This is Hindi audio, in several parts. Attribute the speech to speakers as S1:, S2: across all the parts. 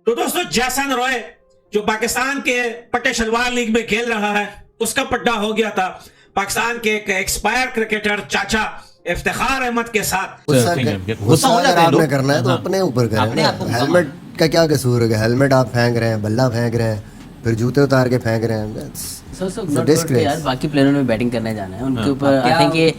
S1: तो दोस्तों जैसन रॉय जो पाकिस्तान के पट्टे शलवार लीग में खेल रहा है, उसका पट्टा हो गया था पाकिस्तान के एक एक्सपायर क्रिकेटर चाचा इफ्तिखार अहमद के साथ।
S2: गुस्सा अगर आपने करना है तो अपने ऊपर करें। हेलमेट का क्या कसूर है? हेलमेट आप फेंक रहे हैं, बल्ला फेंक रहे हैं, फिर जूते उतार के फेंक रहे हैं।
S3: यार बाकी प्लेयरों में बैटिंग करने जाना है उनके ऊपर। आई थिंक ये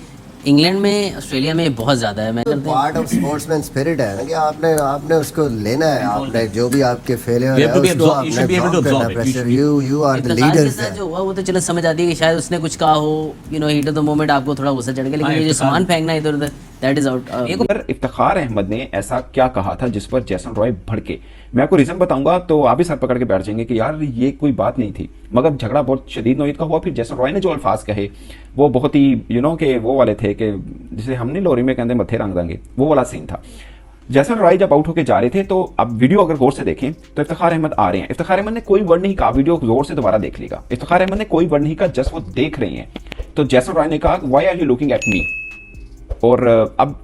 S3: इंग्लैंड में, ऑस्ट्रेलिया में बहुत ज्यादा है। मैं
S2: पार्ट ऑफ स्पोर्ट्समैन स्पिरिट है ना कि आपने उसको लेना है। आपने जो भी आपके फेलियर है उसको आपने ड्रॉप करना। Pressure you are the leaders.
S3: जो हुआ वो तो चलो समझ आती है कि शायद उसने कुछ कहा हो, हीट ऑफ द मोमेंट आपको थोड़ा गुस्सा चढ़ गया, लेकिन ये जो सामान फेंकना इधर उधर, that is out.
S4: Iftikhar Ahmed ने ऐसा क्या कहा था जिस पर जैसन रॉय भड़के? मैं आपको रीजन बताऊंगा तो आप भी सर पकड़ के बैठ जाएंगे कि यार ये कोई बात नहीं थी, मगर झगड़ा बहुत शदीद नौयत का हुआ। फिर जैसन रॉय ने जो अल्फाज कहे वो बहुत ही के वो वाले थे कि जिसे हमने लोरी में कहते मत्थे रंग देंगे, वो वाला सीन था। जैसन रॉय जब आउट होकर जा रहे थे तो अब वीडियो अगर गौर से देखें तो इफ्तिखार अहमद आ रहे हैं। इफ्तिखार अहमद ने कोई वर्ड नहीं कहा, वीडियो गौर से दोबारा देख लेगा। इफ्तिखार अहमद ने कोई वर्ड नहीं कहा, जस्ट वो देख रही हैं। तो जैसन रॉय ने कहा why are you looking at me. और अब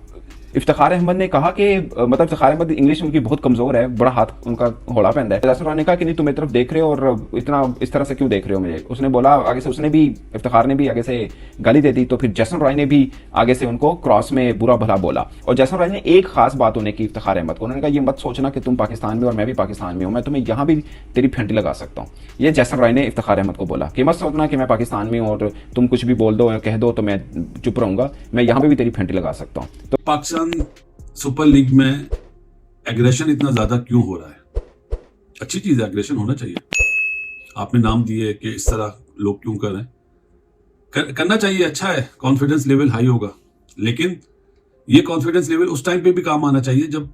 S4: इफ्तिखार अहमद ने कहा कि मतलब इफ्तिखार अहमद इंग्लिश उनकी बहुत कमजोर है, बड़ा हाथ उनका घोड़ा पहनता है। जैसन रॉय ने कहा कि नहीं तुम मेरी तरफ देख रहे हो और इतना इस तरह से क्यों देख रहे हो मुझे। उसने बोला आगे से, उसने भी इफ्तिखार ने भी आगे से गाली दे दी। तो फिर जैसन रॉय ने भी आगे से उनको क्रॉस में बुरा भला बोला। और जैसन रॉय ने एक खास बात उन्हें की इफ्तिखार अहमद को, उन्होंने कहा ये मत सोचना कि तुम पाकिस्तान में और मैं भी पाकिस्तान में हूँ, मैं तुम्हें यहाँ भी तेरी फेंटी लगा सकता हूँ। ये जैसन रॉय ने इफ्तिखार अहमद को बोला कि मत सोचना कि मैं पाकिस्तान में हूँ और तुम कुछ भी बोल दो या कह दो तो मैं चुप रहूंगा, मैं यहाँ पे भी तेरी फेंटी लगा सकता हूँ। तो
S5: पाकिस्तान सुपर लीग में एग्रेशन इतना ज्यादा क्यों हो रहा है? अच्छी चीज है, एग्रेशन होना चाहिए। आपने नाम दिए कि इस तरह लोग क्यों कर रहे हैं, करना चाहिए, अच्छा है, कॉन्फिडेंस लेवल हाई होगा। लेकिन ये कॉन्फिडेंस लेवल उस टाइम पे भी काम आना चाहिए जब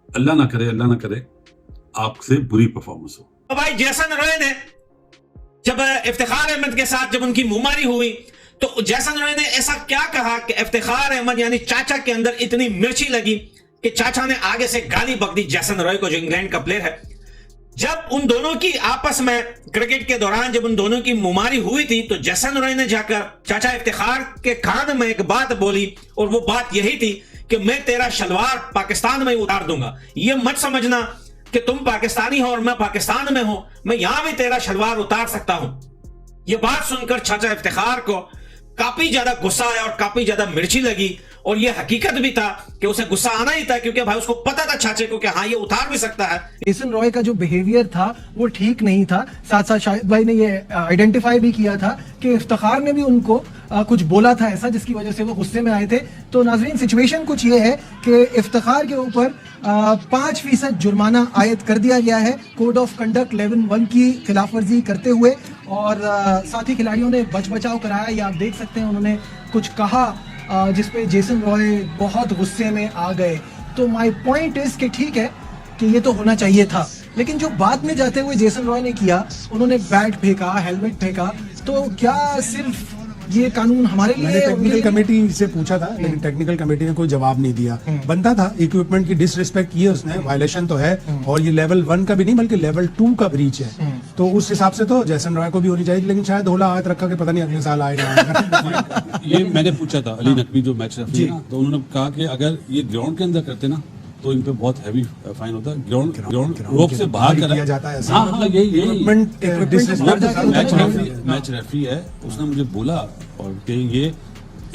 S5: अल्लाह ना करे आपसे बुरी परफॉर्मेंस हो।
S1: तो भाई जैसन रॉय ने जब इफ्तिखार अहमद के साथ जब उनकी मुमारी हुई तो जैसन रॉय ने ऐसा क्या कहा कि इफ्तिखार अहमद यानी चाचा के अंदर इतनी मिर्ची लगी कि चाचा ने आगे से गाली बक दी जैसन रॉय को, जो इंग्लैंड का प्लेयर है। जब उन दोनों की आपस में क्रिकेट के दौरान जब उन दोनों की मुमारी हुई थी तो जैसन रॉय ने जाकर चाचा इफ्तिखार के कान में एक बात बोली और वो बात यही थी कि मैं तेरा शलवार पाकिस्तान में उतार दूंगा। ये मत समझना कि तुम पाकिस्तानी हो और मैं पाकिस्तान में हूं, मैं यहां भी तेरा शलवार उतार सकता हूं। यह बात सुनकर चाचा इफ्तिखार को काफी ज्यादा गुस्सा आया और काफी ज्यादा मिर्ची लगी। और यह हकीकत भी था कि उसे गुस्सा आना ही था, क्योंकि भाई उसको पता था चाचे को कि हाँ ये उतार भी सकता है।
S6: जेसन रॉय का जो बिहेवियर था वो ठीक नहीं था। साथ साथ शाहिद भाई ने ये आइडेंटिफाई भी किया था कि इफ्तिखार ने भी उनको कुछ बोला था ऐसा जिसकी वजह से वो गुस्से में आए थे। तो नाजरीन सिचुएशन कुछ ये है कि इफ्तिखार के ऊपर 5% जुर्माना आयद कर दिया गया है कोड ऑफ कंडक्ट 11(1) की खिलाफ वर्जी करते हुए। और साथ ही खिलाड़ियों ने बचाव कराया, ये आप देख सकते हैं। उन्होंने कुछ कहा जिसपे जेसन रॉय बहुत गुस्से में आ गए। तो माय पॉइंट इज कि ठीक है कि ये तो होना चाहिए था, लेकिन जो बाद में जाते हुए जेसन रॉय ने किया, उन्होंने बैट फेंका, हेलमेट फेंका, तो क्या सिर्फ ये कानून हमारे लिए?
S7: मैंने टेक्निकल कमेटी से पूछा था लेकिन टेक्निकल कमेटी ने कोई जवाब नहीं दिया। बनता था, इक्विपमेंट की डिसरिस्पेक्ट की है उसने, वायलेशन तो है, और ये लेवल 1 का भी नहीं बल्कि लेवल 2 का ब्रीच है। तो उस हिसाब से तो जैसन रॉय को भी होनी चाहिए, लेकिन शायद होला हाथ रखा के पता नहीं अगले साल आएगा।
S5: ये मैंने पूछा था अली नकवी जो मैच रेफरी है, तो उन्होंने कहा कि अगर ये ग्राउंड के अंदर करते ना तो इन पे बहुत हैवी फाइन होता है। ग्राउंड रोक से बाहर किया जाता है।
S7: हाँ, मतलब यही
S5: मैच रेफरी है, उसने मुझे बोला और कि ये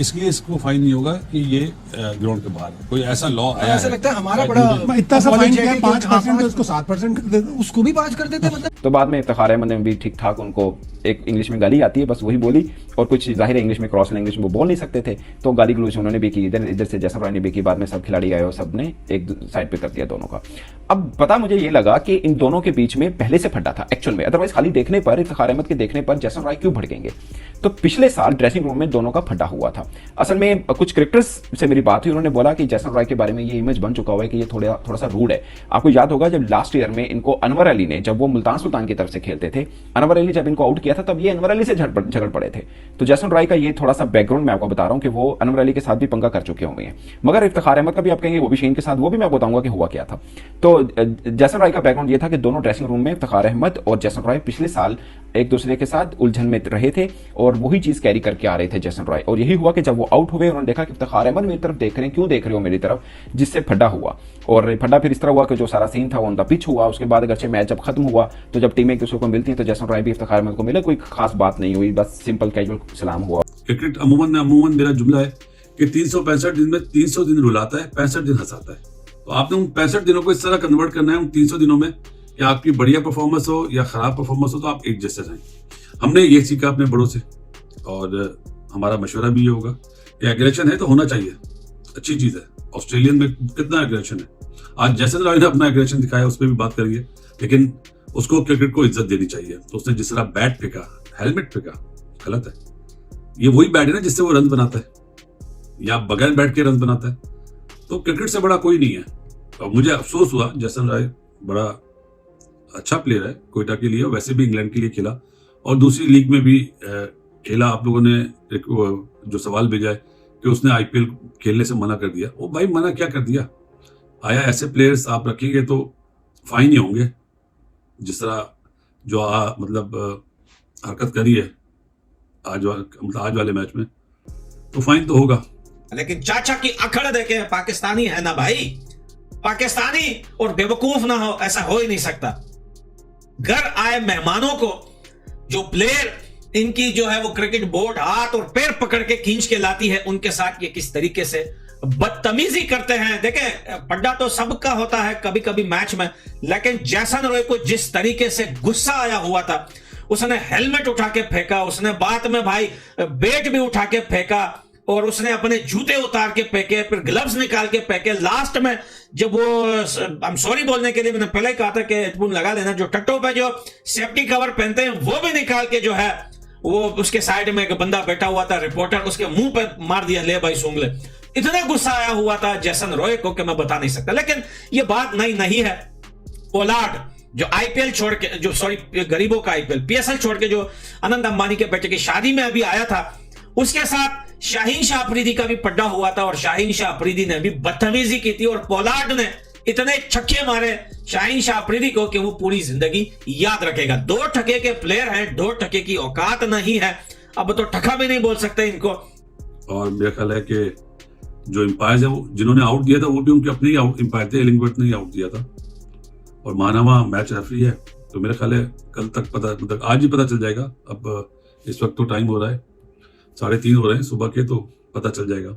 S5: इसलिए इसको फाइन नहीं होगा कि ये ग्राउंड के बाहर कोई ऐसा लॉ आया।
S6: ऐसा लगता है हमारा बड़ा
S7: इतना सा फाइन किया 5% उसको 7% कर देते,
S6: उसको भी 5 कर देते मतलब।
S4: तो बाद में इफ्तिखार अहमद ने भी ठीक ठाक उनको एक इंग्लिश में गाली आती है बस वही बोली, और कुछ जाहिर इंग्लिश में क्रॉस लैंग्वेज में वो बोल नहीं सकते थे, तो गाली गलौज उन्होंने भी की। इधर से जैसन रॉय ने भी की। बाद में सब खिलाड़ी आए और सब ने एक साइड पे कर दिया दोनों का। अब पता मुझे ये लगा कि इन दोनों के बीच में पहले से फड्डा था एक्चुअल में। अदरवाइज खाली देखने पर, इफ्तिखार अहमद के देखने पर जैसन रॉय क्यों भड़केंगे? तो पिछले साल ड्रेसिंग रूम में दोनों का फड्डा हुआ था। असल में कुछ क्रिकेटर्स से मेरी बात हुई, उन्होंने बोला कि जैसन रॉय के बारे में ये इमेज बन चुका हुआ है कि ये थोड़ा सा रूड है। आपको याद होगा जब लास्ट ईयर में इनको अनवर अली ने, जब वो मुल्तान सुल्तान की तरफ से खेलते थे, अनवर अली जब इनको आउट किया था तब ये अनवर अली से झगड़ पड़े थे। तो जैसन रॉय का ये थोड़ा सा बैकग्राउंड मैं आपको बता रहा हूं कि वो अनवर अली के साथ भी पंगा कर चुके हुए हैं। मगर इफ्तिखार अहमद का भी आप कहेंगे वो भी शेन के साथ, वो भी मैं बताऊंगा कि हुआ क्या था। तो जैसन रॉय का बैकग्राउंड ये था कि दोनों ड्रेसिंग रूम में इफ्तिखार अहमद और जैसन रॉय पिछले साल एक दूसरे के साथ उलझन में रहे थे और वही चीज कैरी करके आ रहे थे जैसन रॉय। और यही हुआ कि जब वो आउट हुए उन्होंने देखा कि इफ्तिखार अहमद मेरी तरफ देख रहे हैं, क्यों देख रहे हो मेरी तरफ, जिससे फड्डा हुआ। और फड्डा फिर इस तरह हुआ कि जो सारा सीन था वो उनका पिच हुआ। उसके बाद अगरचे मैच जब खत्म हुआ तो जब टीमें एक दूसरे को मिलती हैं तो जैसन रॉय भी इफ्तिखार अहमद को मिले, कोई खास बात नहीं हुई, बस सिंपल कैजुअल सलाम हुआ।
S5: क्रिकेट अमूमन मेरा जुमला है कि 365 दिन में 300 दिन रुलाता है, 65 दिन हंसाता है। तो आपने उन 65 दिनों को इस तरह कन्वर्ट करना है उन 300 दिनों में कि आपकी बढ़िया परफॉर्मेंस हो या खराब परफॉर्मेंस हो तो आप एक जैसे रहें। हमने ये सीखा अपने बड़ों से और हमारा मशवरा भी ये होगा कि एग्रेशन है तो होना चाहिए, अच्छी चीज है। ऑस्ट्रेलियन में कितना एग्रेशन है, आज जैसन रॉय ने अपना एग्रेशन दिखाया, उस पर भी बात करेंगे, लेकिन उसको क्रिकेट को इज्जत देनी चाहिए। तो उसने जिस तरह बैट फेंका, हेलमेट फेंका, गलत है। ये वही बैट है ना जिससे वो रन बनाता है, या बगैर बैट के रन बनाता है। तो क्रिकेट से बड़ा कोई नहीं है। और मुझे अफसोस हुआ, जैसन रॉय बड़ा अच्छा प्लेयर है कोयटा के लिए, वैसे भी इंग्लैंड के लिए खेला और दूसरी लीग में भी खेला। आप लोगों ने एक जो सवाल भेजा है कि उसने आईपीएल खेलने से मना कर दिया, वो भाई मना क्या कर दिया? आया ऐसे प्लेयर्स आप रखेंगे तो फाइन ही होंगे, जिस तरह जो हरकत करी है आज वाले मैच में, तो फाइन तो होगा।
S1: लेकिन चाचा की अकड़ देखे, पाकिस्तानी है ना भाई, पाकिस्तानी और बेवकूफ ना हो, ऐसा हो ही नहीं सकता। घर आए मेहमानों को जो प्लेयर इनकी जो है वो क्रिकेट बोर्ड हाथ और पैर पकड़ के खींच के लाती है, उनके साथ ये किस तरीके से बदतमीजी करते हैं। देखें, पड्डा तो सबका होता है कभी कभी मैच में, लेकिन जैसन रॉय को जिस तरीके से गुस्सा आया हुआ था, उसने हेलमेट उठा के फेंका, उसने बाद में भाई बैट भी उठा के फेंका और उसने अपने जूते उतार के फेंके, फिर ग्लव्स निकाल के फेंके। लास्ट में जब वो आई एम सॉरी बोलने के लिए, मैंने पहले कहा था कि हेडफोन लगा लेना, जो टट्टों पे जो सेफ्टी कवर पहनते हैं वो भी निकाल के जो है वो उसके साइड में एक बंदा बैठा हुआ था रिपोर्टर, उसके मुंह पे मार दिया, ले भाई सूंघ ले। इतना गुस्सा आया हुआ था जैसन रॉय को कि मैं बता नहीं सकता। लेकिन ये बात नहीं है। पोलार्ड जो आईपीएल छोड़ के, जो सॉरी गरीबों का आईपीएल पीएसएल छोड़ के जो अनंत अंबानी के बेटे की शादी में अभी आया था, उसके साथ शाहीन शाह अफरीदी का भी पड्डा हुआ था और शाहीन शाह अफरीदी ने भी बदतमीजी की थी और पोलार्ड ने इतने छक्के मारे शाहीन शाह अफरीदी को कि वो पूरी जिंदगी याद रखेगा। 2 टके के प्लेयर हैं, 2 टके की औकात नहीं है, अब तो टका भी नहीं बोल सकते इनको।
S5: और मेरा ख्याल है कि जो एम्पायर्स है वो जिन्होंने आउट दिया था वो भी उनके अपने ही एम्पायर थे, इलिंगवर्थ ने ही आउट दिया था और मानावा मैच रेफरी है। तो मेरा ख्याल है कल तक पता, आज ही पता चल जाएगा। अब इस वक्त तो टाइम हो रहा है 3:30 हो रहे हैं सुबह के, तो पता चल जाएगा।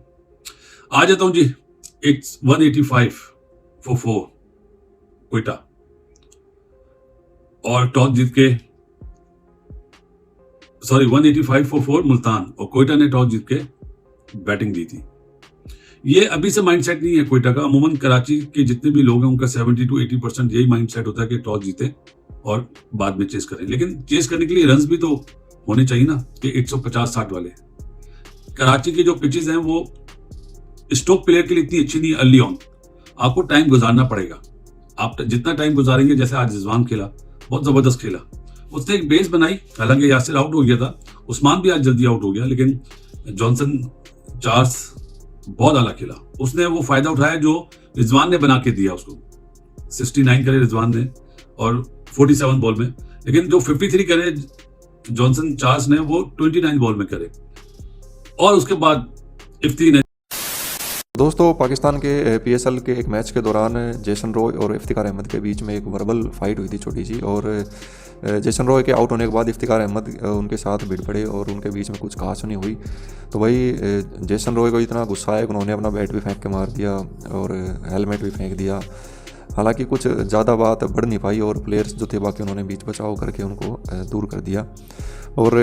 S5: आ जाता हूं जी, 185 for 4 कोयटा और टॉस जीत के 185 for 4 मुल्तान, और कोयटा ने टॉस जीत के बैटिंग दी थी। ये अभी से माइंडसेट नहीं है कोयटा का। अमूमन कराची के जितने भी लोग हैं उनका 70 to 80% यही माइंडसेट होता है कि टॉस जीते और बाद में चेस करें। लेकिन चेस करने के लिए रन्स भी तो होने चाहिए ना, कि 150-60 वाले। कराची की जो पिचेस हैं वो स्टोक प्लेयर के लिए इतनी अच्छी नहीं, अर्ली ऑन आपको टाइम गुजारना पड़ेगा। आप जितना टाइम गुजारेंगे, जैसे आज रिजवान खेला, बहुत जबरदस्त खेला, उसने एक बेस बनाई। हालांकि यासिर आउट हो गया था, उस्मान भी आज जल्दी आउट हो गया, लेकिन जॉनसन चार्ल्स बहुत आला खेला। उसने वो फायदा उठाया जो रिजवान ने बना के दिया उसको। 69 करे रिजवान ने और 47 बॉल में, लेकिन जो 53 करे जॉनसन चार्ल्स ने वो 29 बॉल में करे। और उसके बाद इफ्ती ने।
S8: दोस्तों, पाकिस्तान के पीएसएल के एक मैच के दौरान जैसन रॉय और इफ्तिखार अहमद के बीच में एक वर्बल फाइट हुई थी छोटी सी, और जैसन रॉय के आउट होने के बाद इफ्तिखार अहमद उनके साथ भिड़ पड़े और उनके बीच में कुछ कहासुनी हुई। तो भाई जैसन रॉय को इतना गुस्सा आया कि उन्होंने अपना बैट भी फेंक के मार दिया और हेलमेट भी फेंक दिया। हालांकि कुछ ज़्यादा बात बढ़ नहीं पाई और प्लेयर्स जो थे बाकी उन्होंने बीच बचाव करके उनको दूर कर दिया। और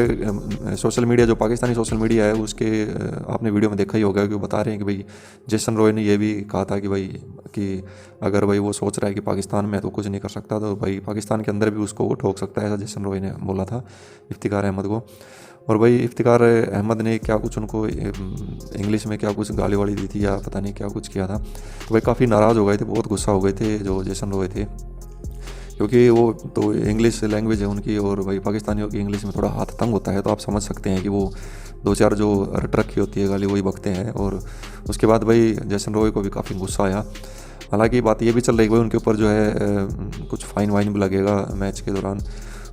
S8: सोशल मीडिया, जो पाकिस्तानी सोशल मीडिया है, उसके आपने वीडियो में देखा ही होगा कि वो बता रहे हैं कि भाई जैसन रॉय ने ये भी कहा था कि भाई कि अगर भाई वो सोच रहा है कि पाकिस्तान में तो कुछ नहीं कर सकता, तो भाई पाकिस्तान के अंदर भी उसको वो ठोक सकता है, ऐसा जैसन रॉय ने बोला था इफ्तिखार अहमद को। और भाई इफ्तिखार अहमद ने क्या कुछ उनको इंग्लिश में क्या कुछ गाली वाली दी थी या पता नहीं क्या कुछ किया था। तो भाई काफ़ी नाराज़ हो गए थे, बहुत गुस्सा हो गए थे जो जैसन रॉय थे, क्योंकि वो तो इंग्लिश लैंग्वेज है उनकी और भाई पाकिस्तानियों की इंग्लिश में थोड़ा हाथ तंग होता है। तो आप समझ सकते हैं कि वो 2-4 जो रट रखी होती है गाली वही बकते हैं। और उसके बाद भाई जैसन रॉय को भी काफ़ी गुस्सा आया। हालांकि बात ये भी चल रही है भाई उनके ऊपर जो है कुछ फाइन वाइन भी लगेगा मैच के दौरान।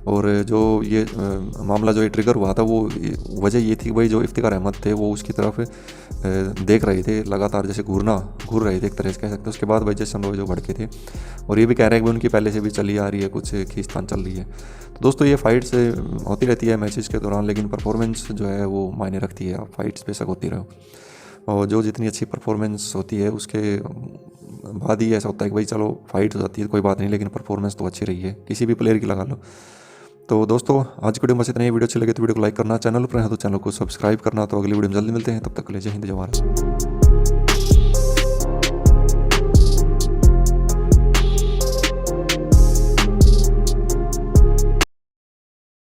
S8: और जो ये मामला जो ये ट्रिगर हुआ था वो वजह ये थी कि भाई जो इफ्तिकार अहमद थे वो उसकी तरफ देख रहे थे लगातार, जैसे घूर रहे थे एक तरह से कह सकते हैं। उसके बाद भाई जेसन रॉय जो भड़के थे और ये भी कह रहे हैं कि उनकी पहले से भी चली आ रही है, कुछ खींचतान चल रही है। तो दोस्तों ये फाइट्स होती रहती है मैचेस के दौरान, लेकिन परफॉर्मेंस जो है वो मायने रखती है। आप फाइट्स बेशक होती रहो और जो जितनी अच्छी परफॉर्मेंस होती है उसके बाद ही ऐसा होता है कि भाई चलो फाइट हो जाती है कोई बात नहीं, लेकिन परफॉर्मेंस तो अच्छी रही है किसी भी प्लेयर की लगा लो। तो दोस्तों आज की वीडियो में बस इतना ही। वीडियो अच्छी लगे तो वीडियो को लाइक करना, चैनल पर है तो चैनल को सब्सक्राइब करना। तो अगली वीडियो में जल्दी मिलते हैं, तब तक के लिए जय हिंद जय भारत।